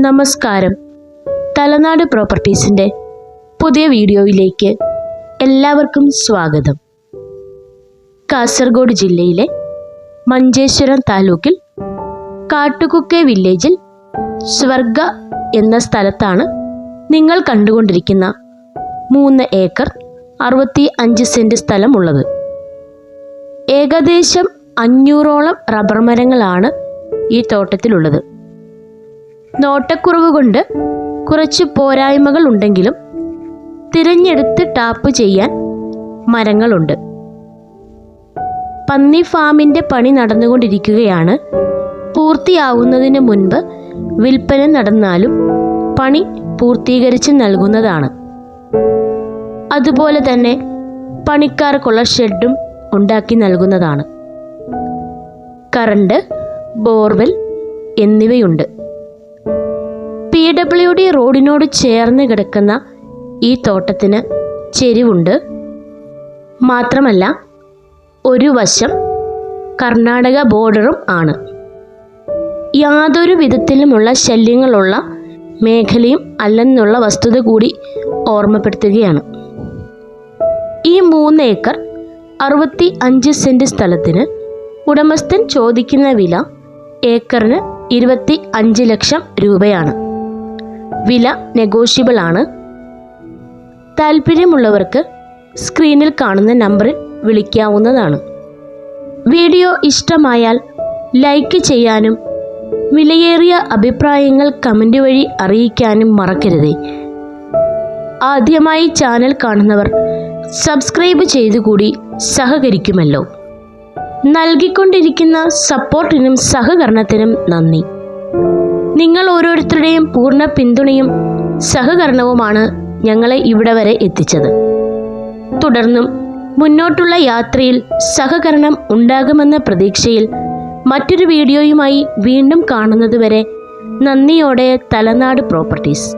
നമസ്കാരം. തലനാട് പ്രോപ്പർട്ടീസിൻ്റെ പുതിയ വീഡിയോയിലേക്ക് എല്ലാവർക്കും സ്വാഗതം. കാസർഗോഡ് ജില്ലയിലെ മഞ്ചേശ്വരം താലൂക്കിൽ കാട്ടുകുക്കെ വില്ലേജിൽ സ്വർഗ എന്ന സ്ഥലത്താണ് നിങ്ങൾ കണ്ടുകൊണ്ടിരിക്കുന്ന 3 ഏക്കർ 65 സെൻറ് സ്ഥലമുള്ളത്. ഏകദേശം 500ഓളം റബ്ബർ മരങ്ങളാണ് ഈ തോട്ടത്തിലുള്ളത്. നോട്ടക്കുറവ് കൊണ്ട് കുറച്ച് പോരായ്മകൾ ഉണ്ടെങ്കിലും തിരഞ്ഞെടുത്ത് ടാപ്പ് ചെയ്യാൻ മരങ്ങളുണ്ട്. പന്നി ഫാമിൻ്റെ പണി നടന്നുകൊണ്ടിരിക്കുകയാണ്. പൂർത്തിയാവുന്നതിന് മുൻപ് വിൽപ്പന നടന്നാലും പണി പൂർത്തീകരിച്ച് നൽകുന്നതാണ്. അതുപോലെ തന്നെ പണിക്കാർക്കുള്ള ഷെഡും ഉണ്ടാക്കി നൽകുന്നതാണ്. കറണ്ട്, ബോർവെൽ എന്നിവയുണ്ട്. PWD റോഡിനോട് ചേർന്ന് കിടക്കുന്ന ഈ തോട്ടത്തിന് ചെരിവുണ്ട്. മാത്രമല്ല ഒരു വശം കർണാടക ബോർഡറും ആണ്. യാതൊരു വിധത്തിലുമുള്ള ശല്യങ്ങളുള്ള മേഖലയും അല്ലെന്നുള്ള വസ്തുത കൂടി ഓർമ്മപ്പെടുത്തുകയാണ്. ഈ 3 ഏക്കർ 65 സെൻറ് സ്ഥലത്തിന് ഉടമസ്ഥൻ ചോദിക്കുന്ന വില ഏക്കറിന് 25 ലക്ഷം രൂപയാണ്. വില നെഗോഷ്യബിൾ ആണ്. താല്പര്യമുള്ളവർക്ക് സ്ക്രീനിൽ കാണുന്ന നമ്പറിൽ വിളിക്കാവുന്നതാണ്. വീഡിയോ ഇഷ്ടമായാൽ ലൈക്ക് ചെയ്യാനും വിലയേറിയ അഭിപ്രായങ്ങൾ കമൻറ്റ് വഴി അറിയിക്കാനും മറക്കരുതേ. ആദ്യമായി ചാനൽ കാണുന്നവർ സബ്സ്ക്രൈബ് ചെയ്തുകൂടി സഹകരിക്കുമല്ലോ. നൽകിക്കൊണ്ടിരിക്കുന്ന സപ്പോർട്ടിനും സഹകരണത്തിനും നന്ദി. നിങ്ങൾ ഓരോരുത്തരുടെയും പൂർണ്ണ പിന്തുണയും സഹകരണവുമാണ് ഞങ്ങളെ ഇവിടെ വരെ എത്തിച്ചത്. തുടർന്നും മുന്നോട്ടുള്ള യാത്രയിൽ സഹകരണം ഉണ്ടാകുമെന്ന പ്രതീക്ഷയിൽ മറ്റൊരു വീഡിയോയുമായി വീണ്ടും കാണുന്നതുവരെ നന്ദിയോടെ തലനാട് പ്രോപ്പർട്ടീസ്.